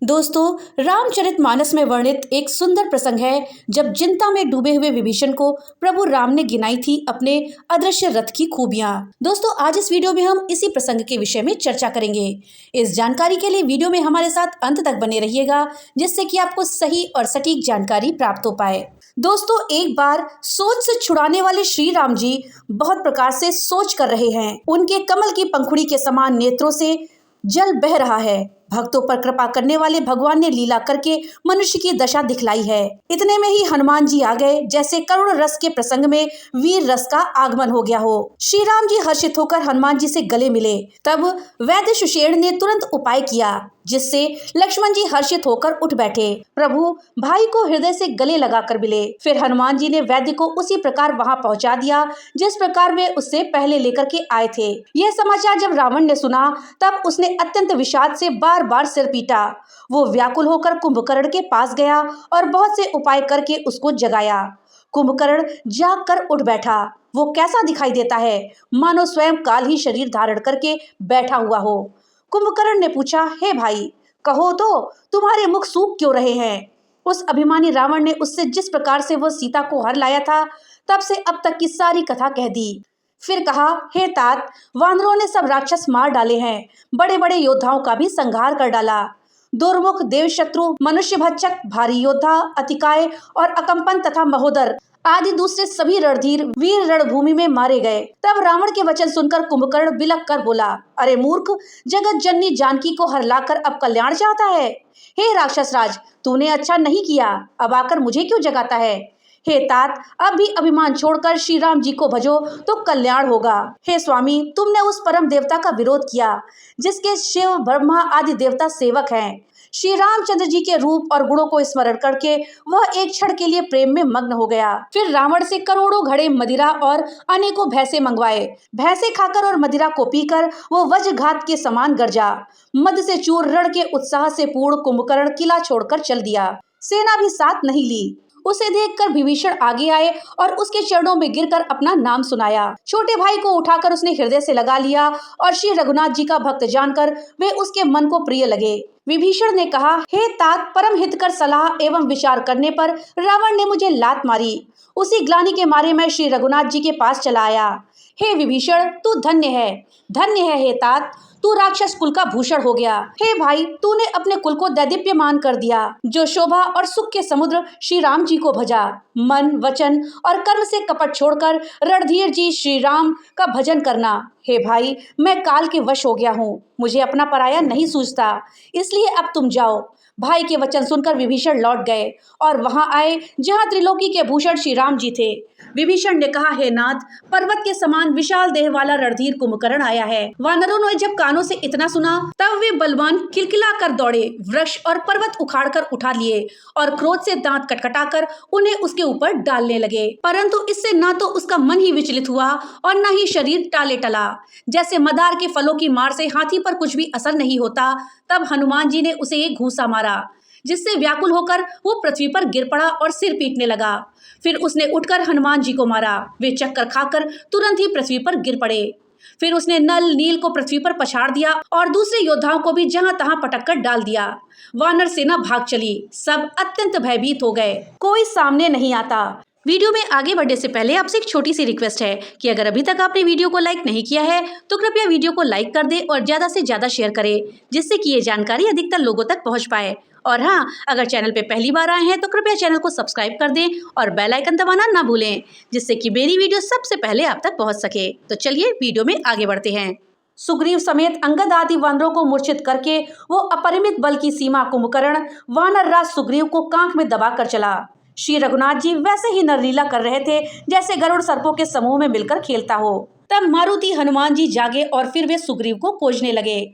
दोस्तों, रामचरितमानस में वर्णित एक सुंदर प्रसंग है जब चिंता में डूबे हुए विभीषण को प्रभु राम ने गिनाई थी अपने अदृश्य रथ की खूबियां। दोस्तों, आज इस वीडियो में हम इसी प्रसंग के विषय में चर्चा करेंगे। इस जानकारी के लिए वीडियो में हमारे साथ अंत तक बने रहिएगा, जिससे कि आपको सही और सटीक जानकारी प्राप्त हो पाए। दोस्तों, एक बार सोच से छुड़ाने वाले श्री राम जी बहुत प्रकार से सोच कर रहे हैं। उनके कमल की पंखुड़ी के समान नेत्रों से जल बह रहा है। भक्तों पर कृपा करने वाले भगवान ने लीला करके मनुष्य की दशा दिखलाई है। इतने में ही हनुमान जी आ गए, जैसे करुण रस के प्रसंग में वीर रस का आगमन हो गया हो। श्री राम जी हर्षित होकर हनुमान जी से गले मिले। तब वैद्य सुषेण ने तुरंत उपाय किया, जिससे लक्ष्मण जी हर्षित होकर उठ बैठे। प्रभु भाई को हृदय से गले लगाकर मिले। फिर हनुमान जी ने वैद्य को उसी प्रकार वहां पहुंचा दिया जिस प्रकार वे उससे पहले लेकर के आए थे। यह समाचार जब रावण ने सुना, तब उसने अत्यंत विषाद से बार बार सिर पीटा। वो व्याकुल होकर कुंभकर्ण के पास गया और बहुत से उपाय करके उसको जगाया। कुंभकर्ण जाग कर उठ बैठा। वो कैसा दिखाई देता है, मानो स्वयं काल ही शरीर धारण करके बैठा हुआ हो। कुंभकर्ण ने पूछा, हे भाई, कहो तो तुम्हारे मुख सूख क्यों रहे हैं? उस अभिमानी रावण ने उससे जिस प्रकार से वो सीता को हर लाया था, तब से अब तक की सारी कथा कह दी। फिर कहा, हे तात, वानरों ने सब राक्षस मार डाले हैं, बड़े बड़े योद्धाओं का भी संहार कर डाला। दुर्मुख, देवशत्रु, मनुष्य भक्षक, भारी योद्धा, अतिकाय और अकंपन तथा महोदर आदि दूसरे सभी रणधीर वीर रणभूमि में मारे गए। तब रावण के वचन सुनकर कुंभकर्ण बिलख कर बोला, अरे मूर्ख, जगत जननी जानकी को हरलाकर अब कल्याण चाहता है? हे राक्षस राज, तूने अच्छा नहीं किया, अब आकर मुझे क्यों जगाता है? हे तात, अब भी अभिमान छोड़कर श्री राम जी को भजो तो कल्याण होगा। हे स्वामी, तुमने उस परम देवता का विरोध किया जिसके शिव, ब्रह्मा आदि देवता सेवक हैं। श्री रामचंद्र जी के रूप और गुणों को स्मरण करके वह एक क्षण के लिए प्रेम में मग्न हो गया। फिर रावण से करोड़ों घड़े मदिरा और अनेकों भैंसे मंगवाए। भैंसे खाकर और मदिरा को पीकर वो वज्रघात के समान गरजा। मद से चूर रण के उत्साह से पूर्ण कुंभकर्ण किला छोड़कर चल दिया। सेना भी साथ नहीं ली। उसे देखकर विभीषण आगे आए और उसके चरणों में गिरकर अपना नाम सुनाया। छोटे भाई को उठाकर उसने हृदय से लगा लिया और श्री रघुनाथ जी का भक्त जानकर वे उसके मन को प्रिय लगे। विभीषण ने कहा, हे तात, परम हितकर सलाह एवं विचार करने पर रावण ने मुझे लात मारी। उसी ग्लानि के मारे मैं श्री रघुनाथ जी के पास चला आया। हे विभीषण, तू धन्य है, धन्य है। हे तात, तू राक्षस कुल का भूषण हो गया। हे भाई, तूने अपने कुल को दैदीप्यमान कर दिया। जो शोभा और सुख के समुद्र श्री राम जी को भजा। मन, वचन और कर्म से कपट छोड़कर रणधीर जी श्री राम का भजन करना। हे भाई, मैं काल के वश हो गया हूँ, मुझे अपना पराया नहीं सूझता, इसलिए अब तुम जाओ। भाई के वचन सुनकर विभीषण लौट गए और वहां आए जहां त्रिलोकी के भूषण श्री राम जी थे। विभीषण ने कहा, हे नाथ, पर्वत के समान विशाल देह वाला रणधीर कुंभकर्ण आया है। वानरों ने जब कानों से इतना सुना, तब वे बलवान किलकिला कर दौड़े, वृक्ष और पर्वत उखाड़ कर उठा लिए और क्रोध से दांत कटकटाकर उन्हें उसके ऊपर डालने लगे। परंतु इससे न तो उसका मन ही विचलित हुआ और न ही शरीर टाले टला। जैसे मदार के फलों की मार से हाथी पर कुछ भी असर नहीं होता, तब हनुमान जी ने उसे एक घूंसा मारा, जिससे व्याकुल होकर वो पृथ्वी पर गिर पड़ा और सिर पीटने लगा। फिर उसने उठकर हनुमान जी को मारा। वे चक्कर खाकर तुरंत ही पृथ्वी पर गिर पड़े। फिर उसने नल, नील को पृथ्वी पर पछाड़ दिया और दूसरे योद्धाओं को भी जहां तहां पटक कर डाल दिया। वानर सेना भाग चली। सब अत्यंत भयभीत हो गए, कोई सामने नहीं आता। वीडियो में आगे बढ़ने से पहले आपसे एक छोटी सी रिक्वेस्ट है कि अगर अभी तक आपने वीडियो को लाइक नहीं किया है तो कृपया वीडियो को लाइक कर दें और ज़्यादा से ज़्यादा शेयर करें, जिससे कि ये जानकारी अधिकतर लोगों तक पहुंच पाए। और हाँ, अगर चैनल पे पहली बार आए हैं तो कृपया चैनल को सब्सक्राइब कर दें और बेल आइकन दबाना ना भूलें, जिससे कि मेरी वीडियो सबसे पहले आप तक पहुँच सके। तो चलिए वीडियो में आगे बढ़ते हैं। सुग्रीव समेत अंगद आदि वानरों को मूर्छित करके वो अपरिमित बल की सीमा कुंभकर्ण वानर राज सुग्रीव को कांख में दबाकर चला। श्री रघुनाथ जी वैसे ही नरलीला कर रहे थे जैसे गरुड़ सर्पों के समूह में मिलकर खेलता हो। तब मारुति हनुमान जी जागे और फिर वे सुग्रीव को खोजने लगे।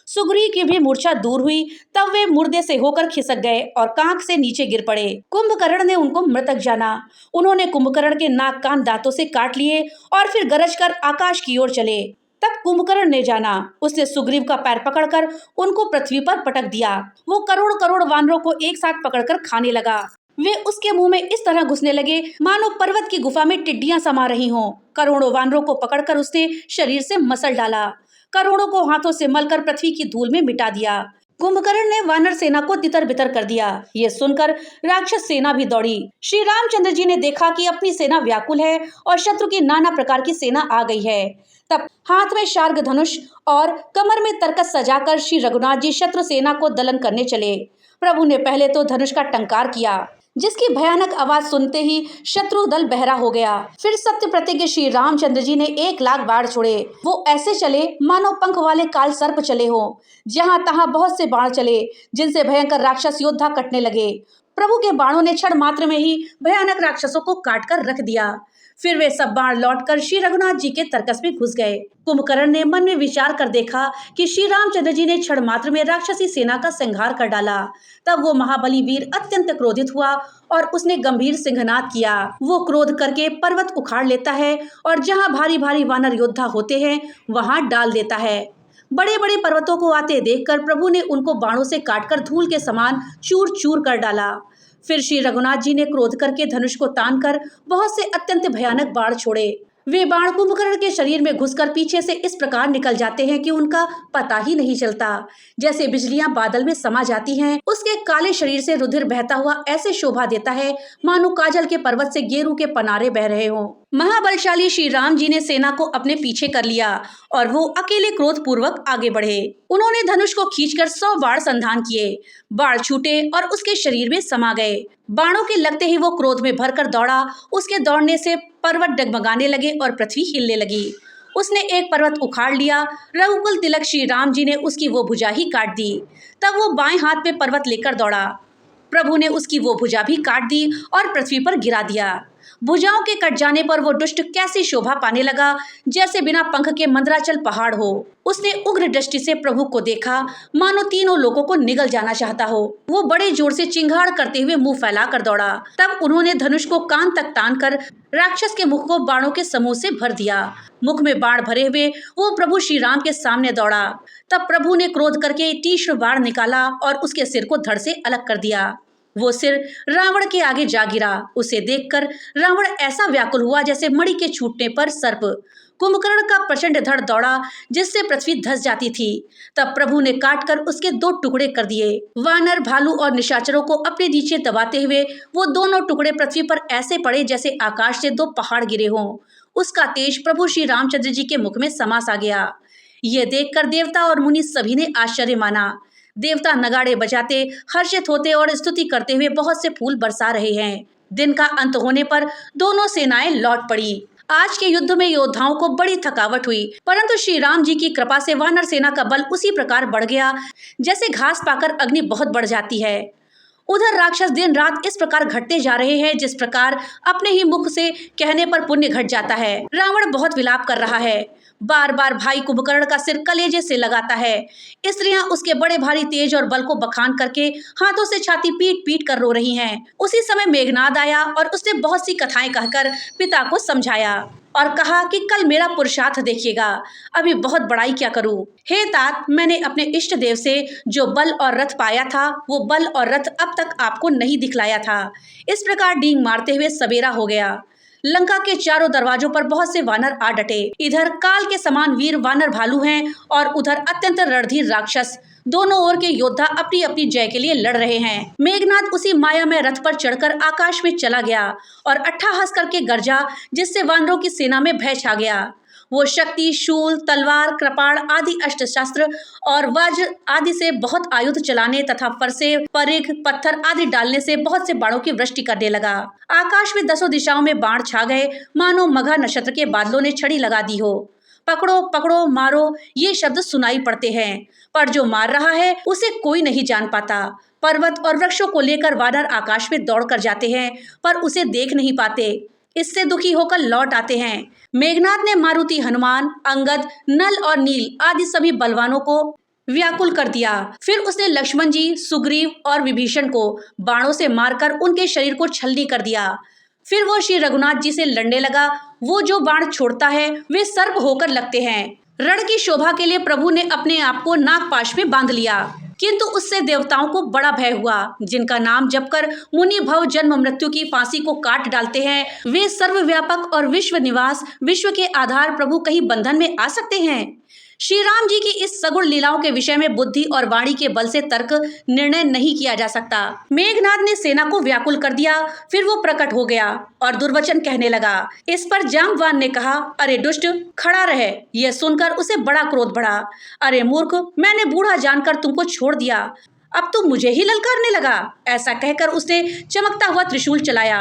सुग्रीव की भी मूर्छा दूर हुई, तब वे मुर्दे से होकर खिसक गए और कांख से नीचे गिर पड़े। कुंभकर्ण ने उनको मृतक जाना। उन्होंने कुंभकर्ण के नाक कान दांतों से काट लिए और फिर गरज कर आकाश की ओर चले। तब कुंभकर्ण ने जाना, उसने सुग्रीव का पैर पकड़कर उनको पृथ्वी पर पटक दिया। वो करोड़ करोड़ वानरों को एक साथ पकड़कर खाने लगा। वे उसके मुंह में इस तरह घुसने लगे मानो पर्वत की गुफा में टिड्डियां समा रही हों। करोड़ों वानरों को पकड़कर उसने शरीर से मसल डाला। करोड़ों को हाथों से मलकर पृथ्वी की धूल में मिटा दिया। कुंभकर्ण ने वानर सेना को तितर बितर कर दिया। ये सुनकर राक्षस सेना भी दौड़ी। श्री रामचंद्र जी ने देखा कि अपनी सेना व्याकुल है और शत्रु की नाना प्रकार की सेना आ गई है। तब हाथ में शार्ग धनुष और कमर में तरकस सजाकर श्री रघुनाथ जी शत्रु सेना को दलन करने चले। प्रभु ने पहले तो धनुष का टंकार किया, जिसकी भयानक आवाज सुनते ही शत्रु दल बहरा हो गया। फिर सत्य प्रतिज्ञ श्री रामचंद्र जी ने 1,00,000 बाण छोड़े। वो ऐसे चले मानो पंख वाले काल सर्प चले हो। जहां तहां बहुत से बाण चले, जिनसे भयंकर राक्षस योद्धा कटने लगे। प्रभु के बाणों ने क्षण मात्र में ही भयानक राक्षसों को काट कर रख दिया। फिर वे सब बाण लौटकर श्री रघुनाथ जी के तरकस में घुस गए। कुंभकर्ण ने मन में विचार कर देखा कि श्री रामचंद्र जी ने क्षण मात्र में राक्षसी सेना का संहार कर डाला। तब वो महाबली वीर अत्यंत क्रोधित हुआ और उसने गंभीर सिंहनाद किया। वो क्रोध करके पर्वत उखाड़ लेता है और जहां भारी भारी वानर योद्धा होते हैं वहां डाल देता है। बड़े बड़े पर्वतों को आते देखकर प्रभु ने उनको बाणों से काटकर धूल के समान चूर चूर कर डाला। फिर श्री रघुनाथ जी ने क्रोध करके धनुष को तानकर बहुत से अत्यंत भयानक बाण छोड़े। वे बाण कुंभकर्ण के शरीर में घुसकर पीछे से इस प्रकार निकल जाते हैं कि उनका पता ही नहीं चलता। जैसे बिजलियां बादल में समा जाती हैं, उसके काले शरीर से रुधिर बहता हुआ ऐसे शोभा देता है मानो काजल के पर्वत से गेरू के पनारे बह रहे हों। महाबलशाली श्री राम जी ने सेना को अपने पीछे कर लिया और वो अकेले क्रोध पूर्वक आगे बढ़े। उन्होंने धनुष को खींचकर 100 बाण संधान किए। बाण छूटे और उसके शरीर में समा गए। बाणों के लगते ही वो क्रोध में भरकर दौड़ा। उसके दौड़ने से पर्वत डगमगाने लगे और पृथ्वी हिलने लगी। उसने एक पर्वत उखाड़ लिया। रघुकुल तिलक श्री राम जी ने उसकी वो भुजा ही काट दी। तब वो बाएं हाथ में पर्वत लेकर दौड़ा। प्रभु ने उसकी वो भुजा भी काट दी और पृथ्वी पर गिरा दिया। भुजाओं के कट जाने पर वो दुष्ट कैसी शोभा पाने लगा, जैसे बिना पंख के मंदराचल पहाड़ हो। उसने उग्र दृष्टि से प्रभु को देखा, मानो तीनों लोगों को निगल जाना चाहता हो। वो बड़े जोर से चिंगाड़ करते हुए मुंह फैला कर दौड़ा। तब उन्होंने धनुष को कान तक तानकर राक्षस के मुख को बाणों के समूह से भर दिया। मुख में बाण भरे हुए वो प्रभु श्री राम के सामने दौड़ा। तब प्रभु ने क्रोध करके तीक्ष्ण बाण निकाला और उसके सिर को धड़ से अलग कर दिया। वो सिर रावण के आगे जा गिरा। उसे देखकर रावण ऐसा व्याकुल हुआ जैसे मणि के छूटने पर सर्प। कुंभकर्ण का प्रचंड धड़ दौड़ा, जिससे पृथ्वी धंस जाती थी। तब प्रभु ने काटकर उसके 2 टुकड़े कर दिए। वानर, भालू और निशाचरों को अपने नीचे दबाते हुए वो दोनों टुकड़े पृथ्वी पर ऐसे पड़े जैसे आकाश से 2 पहाड़ गिरे हों। उसका तेज प्रभु श्री रामचंद्र जी के मुख में समा सा गया। ये देखकर देवता और मुनि सभी ने आश्चर्य माना। देवता नगाड़े बजाते, हर्षित होते और स्तुति करते हुए बहुत से फूल बरसा रहे हैं। दिन का अंत होने पर दोनों सेनाएं लौट पड़ी। आज के युद्ध में योद्धाओं को बड़ी थकावट हुई, परंतु श्री राम जी की कृपा से वानर सेना का बल उसी प्रकार बढ़ गया जैसे घास पाकर अग्नि बहुत बढ़ जाती है। उधर राक्षस दिन रात इस प्रकार घटते जा रहे हैं जिस प्रकार अपने ही मुख से कहने पर पुण्य घट जाता है। रावण बहुत विलाप कर रहा है। बार बार भाई कुंभकर्ण का सिर कलेजे से लगाता है। स्त्रियां उसके बड़े भारी तेज और बल को बखान करके हाथों से छाती पीट पीट कर रो रही हैं। उसी समय मेघनाद आया और उसने बहुत सी कथाएं कहकर पिता को समझाया और कहा कि कल मेरा पुरुषार्थ देखिएगा, अभी बहुत बड़ाई क्या करूं। हे तात, मैंने अपने इष्ट देव से जो बल और रथ पाया था, वो बल और रथ अब तक आपको नहीं दिखलाया था। इस प्रकार डींग मारते हुए सवेरा हो गया। लंका के चारों दरवाजों पर बहुत से वानर आ डटे। इधर काल के समान वीर वानर भालू हैं और उधर अत्यंत रणधीर राक्षस। दोनों ओर के योद्धा अपनी अपनी जय के लिए लड़ रहे हैं। मेघनाद उसी माया में रथ पर चढ़कर आकाश में चला गया और अट्ठाहस करके गरजा, जिससे वानरों की सेना में भय छा गया। वो शक्ति, शूल, तलवार, कृपाण आदि अस्त्र शस्त्र और वज्र आदि से बहुत आयुध चलाने तथा फरसे, परिघ, पत्थर आदि डालने से बहुत से बाणों की वृष्टि करने लगा। आकाश में 10 दिशाओं में बाण छा गए, मानो मघा नक्षत्र के बादलों ने छड़ी लगा दी हो। पकड़ो पकड़ो मारो, ये शब्द सुनाई पड़ते हैं, पर जो मार रहा है उसे कोई नहीं जान पाता। पर्वत और वृक्षों को लेकर वानर आकाश में दौड़ कर जाते हैं, पर उसे देख नहीं पाते। इससे दुखी होकर लौट आते हैं। मेघनाद ने मारुति, हनुमान, अंगद, नल और नील आदि सभी बलवानों को व्याकुल कर दिया। फिर उसने लक्ष्मण जी, सुग्रीव और विभीषण को बाणों से मारकर उनके शरीर को छलनी कर दिया। फिर वो श्री रघुनाथ जी से लड़ने लगा। वो जो बाण छोड़ता है वे सर्प होकर लगते हैं। रण की शोभा के लिए प्रभु ने अपने आप को नागपाश में बांध लिया, किंतु उससे देवताओं को बड़ा भय हुआ। जिनका नाम जपकर मुनि भव जन्म मृत्यु की फांसी को काट डालते हैं, वे सर्वव्यापक और विश्व निवास, विश्व के आधार प्रभु कहीं बंधन में आ सकते हैं? श्री राम जी की इस सगुण लीलाओं के विषय में बुद्धि और वाणी के बल से तर्क निर्णय नहीं किया जा सकता। मेघनाद ने सेना को व्याकुल कर दिया। फिर वो प्रकट हो गया और दुर्वचन कहने लगा। इस पर जाम्बवान ने कहा, अरे दुष्ट, खड़ा रहे। यह सुनकर उसे बड़ा क्रोध बढ़ा। अरे मूर्ख, मैंने बूढ़ा जानकर तुमको छोड़ दिया, अब तुम मुझे ही ललकारने लगा। ऐसा कहकर उसने चमकता हुआ त्रिशूल चलाया।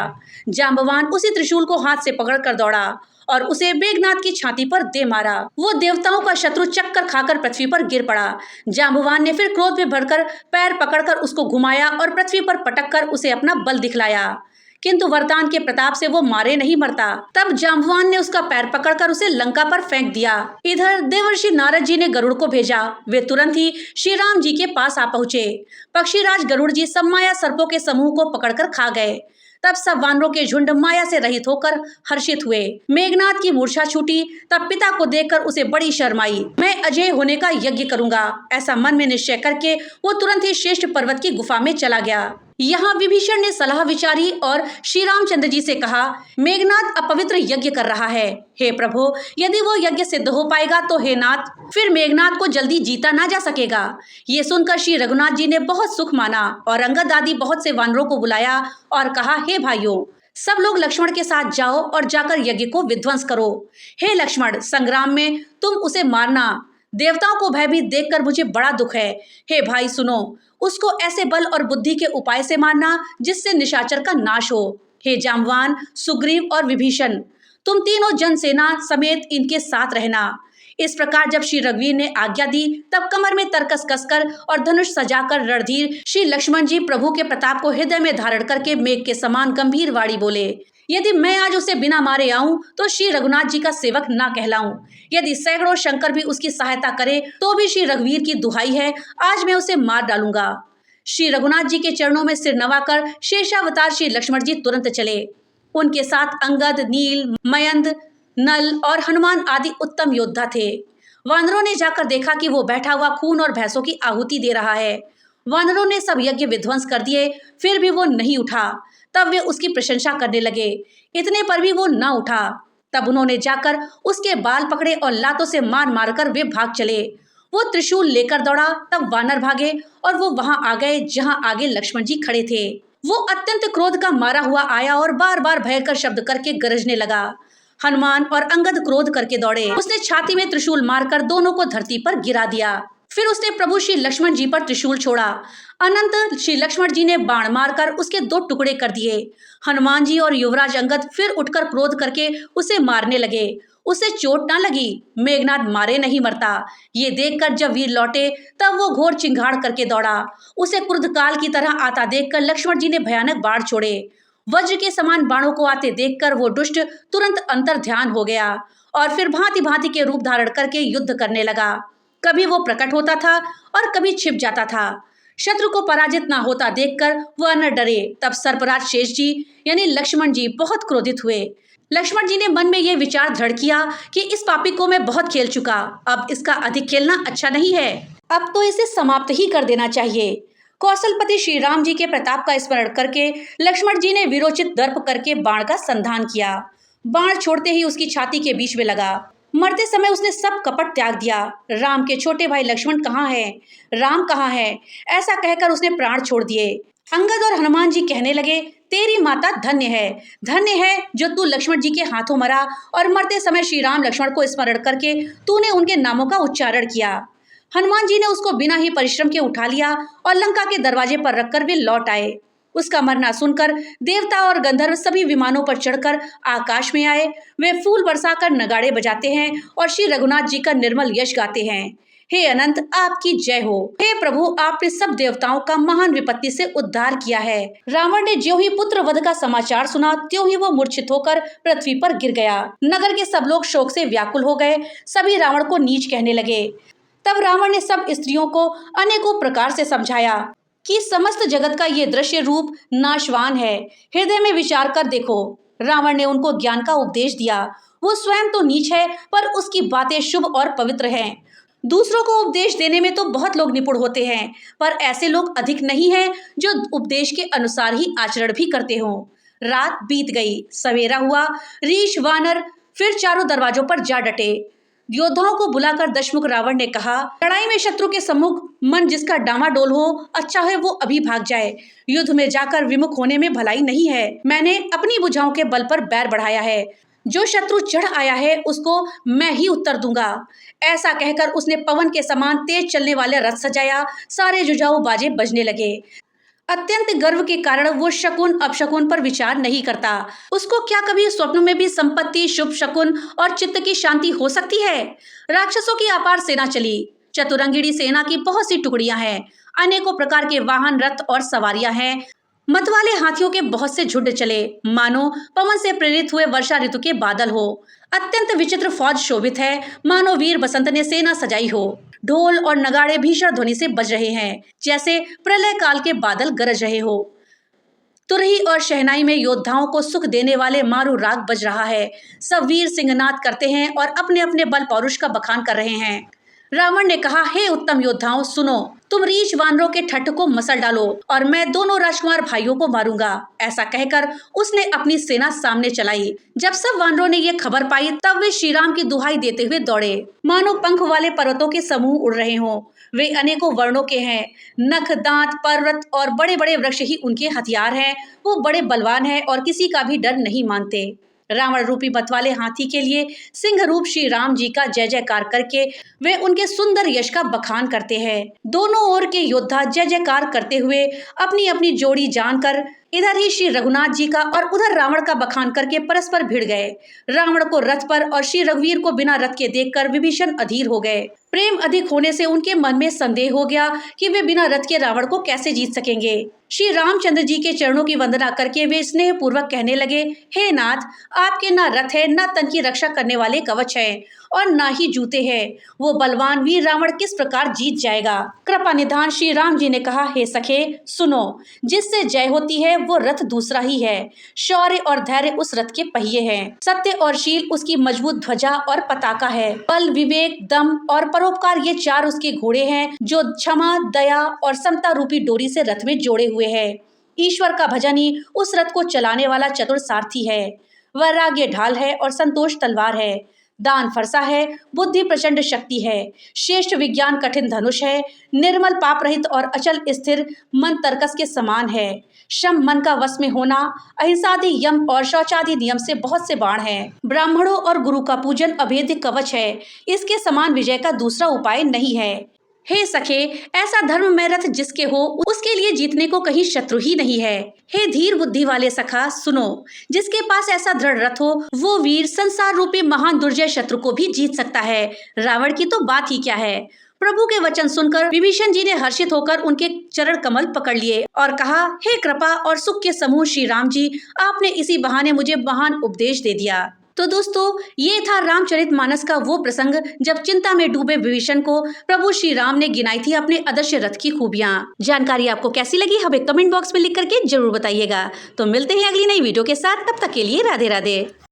जाम्बवान उसी त्रिशूल को हाथ से पकड़कर दौड़ा और उसे मेघनाद की छाती पर दे मारा। वो देवताओं का शत्रु चक्कर खाकर पृथ्वी पर गिर पड़ा। जाम्बवान ने फिर क्रोध में भरकर पैर पकड़कर उसको घुमाया और पृथ्वी पर पटक कर उसे अपना बल दिखलाया, किंतु वरदान के प्रताप से वो मारे नहीं मरता। तब जाम्बवान ने उसका पैर पकड़कर उसे लंका पर फेंक दिया। इधर देवर्षि नारद जी ने गरुड़ को भेजा। वे तुरंत ही श्री राम जी के पास आ पहुंचे। पक्षीराज गरुड़ जी सब माया सर्पों के समूह को पकड़कर खा गए। तब सब वानरों के झुंड माया से रहित होकर हर्षित हुए। मेघनाद की मूर्छा छूटी। तब पिता को देखकर उसे बड़ी शर्म आई। मैं अजय होने का यज्ञ करूंगा, ऐसा मन में निश्चय करके वो तुरंत ही श्रेष्ठ पर्वत की गुफा में चला गया। यहाँ विभीषण ने सलाह विचारी और श्री रामचंद्र जी से कहा, मेघनाद अपवित्र यज्ञ कर रहा है। हे प्रभु, यदि वो यज्ञ सिद्ध हो पाएगा तो हे नाथ, फिर मेघनाद को जल्दी जीता ना जा सकेगा। ये सुनकर श्री रघुनाथ जी ने बहुत सुख माना और अंगद आदि बहुत से वानरों को बुलाया और कहा, हे भाइयों, सब लोग लक्ष्मण के साथ जाओ और जाकर यज्ञ को विध्वंस करो। हे लक्ष्मण, संग्राम में तुम उसे मारना। देवताओं को भयभीत देखकर मुझे बड़ा दुख है। हे भाई सुनो, उसको ऐसे बल और बुद्धि के उपाय से मारना जिससे निशाचर का नाश हो। हे जाम्बवान, सुग्रीव और विभीषण, तुम तीनों जनसेना समेत इनके साथ रहना। इस प्रकार जब श्री रघुवीर ने आज्ञा दी, तब कमर में तरकस कसकर और धनुष सजाकर रणधीर श्री लक्ष्मण जी प्रभु के प्रताप को हृदय में धारण करके मेघ के समान गंभीर वाणी बोले, यदि मैं आज उसे बिना मारे आऊं तो श्री रघुनाथ जी का सेवक ना कहलाऊं। यदि सैकड़ों शंकर भी उसकी सहायता करे तो भी श्री रघुवीर की दुहाई है, आज मैं उसे मार डालूंगा। श्री रघुनाथ जी के चरणों में सिर नवाकर शेषावतार श्री लक्ष्मण जी तुरंत चले। उनके साथ अंगद, नील, मयंद, नल और हनुमान आदि उत्तम योद्धा थे। वानरों ने जाकर देखा कि वो बैठा हुआ खून और भैंसों की आहुति दे रहा है। वानरों ने सब यज्ञ विध्वंस कर दिए, फिर भी वो नहीं उठा। तब वे उसकी प्रशंसा करने लगे। इतने पर भी वो न उठा। तब उन्होंने जाकर उसके बाल पकड़े और लातों से मार मारकर वे भाग चले। वो त्रिशूल लेकर दौड़ा, तब वानर भागे और वो वहां आ गए जहां आगे लक्ष्मण जी खड़े थे। वो अत्यंत क्रोध का मारा हुआ आया और बार बार भयंकर शब्द करके गरजने लगा। हनुमान और अंगद क्रोध करके दौड़े। उसने छाती में त्रिशूल मारकर दोनों को धरती पर गिरा दिया। फिर उसने प्रभु श्री लक्ष्मण जी पर त्रिशूल छोड़ा। अनंत श्री लक्ष्मण जी ने बाण मारकर उसके दो टुकड़े कर दिए। हनुमान जी और युवराज अंगद फिर उठकर क्रोध करके उसे मारने लगे। उसे चोट ना लगी, मेघनाद मारे नहीं मरता। ये देखकर जब वीर लौटे तब वो घोर चिंगाड़ करके दौड़ा। उसे क्रुद्धकाल की तरह आता देखकर लक्ष्मण जी ने भयानक बाण छोड़े। वज्र के समान बाणों को आते देखकर वो दुष्ट तुरंत अंतर ध्यान हो गया और फिर भांति भांति के रूप धारण करके युद्ध करने लगा। कभी वो प्रकट होता था और कभी छिप जाता था। शत्रु को पराजित ना होता देखकर वह न डरे। तब सर्पराज शेष जी यानी लक्ष्मण जी बहुत क्रोधित हुए। लक्ष्मण जी ने मन में यह विचार दृढ़ किया कि इस पापी को मैं बहुत खेल चुका, अब इसका अधिक खेलना अच्छा नहीं है, अब तो इसे समाप्त ही कर देना चाहिए। कौशलपति श्री राम जी के प्रताप का स्मरण करके लक्ष्मण जी ने वीरोचित दर्प करके बाण का संधान किया। बाण छोड़ते ही उसकी छाती के बीच में लगा। मरते समय उसने सब कपट त्याग दिया। राम के छोटे भाई लक्ष्मण कहाँ हैं? राम कहाँ है? ऐसा कहकर उसने प्राण छोड़ दिए। अंगद और हनुमान जी कहने लगे, तेरी माता धन्य है जो तू लक्ष्मण जी के हाथों मरा और मरते समय श्री राम लक्ष्मण को स्मरण करके तूने उनके नामों का उच्चारण किया। हनुमान जी ने उसको बिना ही परिश्रम के उठा लिया और लंका के दरवाजे पर रखकर वे लौट आए। उसका मरना सुनकर देवता और गंधर्व सभी विमानों पर चढ़कर आकाश में आए। वे फूल बरसाकर नगाड़े बजाते हैं और श्री रघुनाथ जी का निर्मल यश गाते हैं। हे अनंत, आपकी जय हो। हे प्रभु, आपने सब देवताओं का महान विपत्ति से उद्धार किया है। रावण ने ज्यों ही पुत्र वध का समाचार सुना त्यों ही वो मूर्छित होकर पृथ्वी पर गिर गया। नगर के सब लोग शोक से व्याकुल हो गए। सभी रावण को नीच कहने लगे। तब रावण ने सब स्त्रियों को अनेकों प्रकार से समझाया कि समस्त जगत का ये दृश्य रूप नाशवान है, हृदय में विचार कर देखो। रावण ने उनको ज्ञान का उपदेश दिया। वो स्वयं तो नीच है पर उसकी बातें शुभ और पवित्र हैं। दूसरों को उपदेश देने में तो बहुत लोग निपुण होते हैं, पर ऐसे लोग अधिक नहीं हैं जो उपदेश के अनुसार ही आचरण भी करते हों। रात बीत गई, सवेरा हुआ। रीछ वानर फिर चारों दरवाजों पर जा डटे। योद्धाओं को बुलाकर दशमुख रावण ने कहा, लड़ाई में शत्रु के सम्मुख मन जिसका डामाडोल हो, अच्छा है वो अभी भाग जाए। युद्ध में जाकर विमुख होने में भलाई नहीं है। मैंने अपनी भुजाओं के बल पर बैर बढ़ाया है। जो शत्रु चढ़ आया है उसको मैं ही उत्तर दूंगा। ऐसा कहकर उसने पवन के समान तेज चलने वाले रथ सजाया। सारे जुझाऊ बाजे बजने लगे। अत्यंत गर्व के कारण वो शकुन अपशकुन पर विचार नहीं करता। उसको क्या कभी स्वप्न में भी संपत्ति, शुभ शकुन और चित्त की शांति हो सकती है? राक्षसों की अपार सेना चली। चतुरंगिणी सेना की बहुत सी टुकड़ियां हैं। अनेकों प्रकार के वाहन, रथ और सवारियां हैं। मतवाले हाथियों के बहुत से झुंड चले, मानो पवन से प्रेरित हुए वर्षा ऋतु के बादल हो। अत्यंत विचित्र फौज शोभित है, मानो वीर बसंत ने सेना सजाई हो। ढोल और नगाड़े भीषण ध्वनि से बज रहे हैं, जैसे प्रलय काल के बादल गरज रहे हो। तुरही और शहनाई में योद्धाओं को सुख देने वाले मारू राग बज रहा है। सब वीर सिंहनाद करते हैं और अपने अपने बल पौरुष का बखान कर रहे हैं। रावण ने कहा, हे उत्तम योद्धाओं, सुनो, तुम रीछ वानरों के ठट्ठ को मसल डालो और मैं दोनों राजकुमार भाइयों को मारूंगा। ऐसा कहकर उसने अपनी सेना सामने चलाई। जब सब वानरों ने यह खबर पाई तब वे श्री राम की दुहाई देते हुए दौड़े, मानो पंख वाले पर्वतों के समूह उड़ रहे हों। वे अनेकों वर्णों के हैं। नख, दांत, पर्वत और बड़े बड़े वृक्ष ही उनके हथियार हैं। वो बड़े बलवान हैं और किसी का भी डर नहीं मानते। रावण रूपी मतवाले हाथी के लिए सिंह रूप श्री राम जी का जय जयकार करके वे उनके सुंदर यश का बखान करते हैं। दोनों ओर के योद्धा जय जयकार करते हुए अपनी अपनी जोड़ी जानकर इधर ही श्री रघुनाथ जी का और उधर रावण का बखान करके परस्पर भिड़ गए। रावण को रथ पर और श्री रघुवीर को बिना रथ के देखकर विभीषण अधीर हो गए। प्रेम अधिक होने से उनके मन में संदेह हो गया कि वे बिना रथ के रावण को कैसे जीत सकेंगे। श्री रामचंद्र जी के चरणों की वंदना करके वे स्नेह पूर्वक कहने लगे, हे नाथ, आपके ना रथ है, ना तन की रक्षा करने वाले कवच है और ना ही जूते हैं। वो बलवान वीर रावण किस प्रकार जीत जाएगा? कृपा निधान श्री राम जी ने कहा, हे सखे, सुनो, जिससे जय होती है वो रथ दूसरा ही है। शौर्य और धैर्य उस रथ के पहिए हैं। सत्य और शील उसकी मजबूत ध्वजा और पताका है। बल, विवेक, दम और परोपकार ये चार उसके घोड़े हैं, जो क्षमा, दया और समता रूपी डोरी से रथ में जोड़े हुए हैं। ईश्वर का भजन ही उस रथ को चलाने वाला चतुर सारथी है। वैराग्य ढाल है और संतोष तलवार है। दान फरसा है, बुद्धि प्रचंड शक्ति है। श्रेष्ठ विज्ञान कठिन धनुष है। निर्मल पाप रहित और अचल स्थिर मन तरकस के समान है। शम मन का वश में होना, अहिंसादि यम और शौचादि नियम से बहुत से बाण हैं। ब्राह्मणों और गुरु का पूजन अभेद्य कवच है। इसके समान विजय का दूसरा उपाय नहीं है। हे सखे, ऐसा धर्म में रथ जिसके हो उसके लिए जीतने को कहीं शत्रु ही नहीं है। हे धीर बुद्धि वाले सखा, सुनो, जिसके पास ऐसा दृढ़ रथ हो वो वीर संसार रूपी महान दुर्जय शत्रु को भी जीत सकता है। रावण की तो बात ही क्या है। प्रभु के वचन सुनकर विभीषण जी ने हर्षित होकर उनके चरण कमल पकड़ लिए और कहा, हे कृपा और सुख के समूह श्री राम जी, आपने इसी बहाने मुझे महान उपदेश दे दिया। तो दोस्तों, ये था रामचरितमानस का वो प्रसंग जब चिंता में डूबे विभीषण को प्रभु श्री राम ने गिनाई थी अपने अदृश्य रथ की खूबियां। जानकारी आपको कैसी लगी हमें कमेंट बॉक्स में लिख करके जरूर बताइएगा। तो मिलते हैं अगली नई वीडियो के साथ, तब तक के लिए राधे राधे।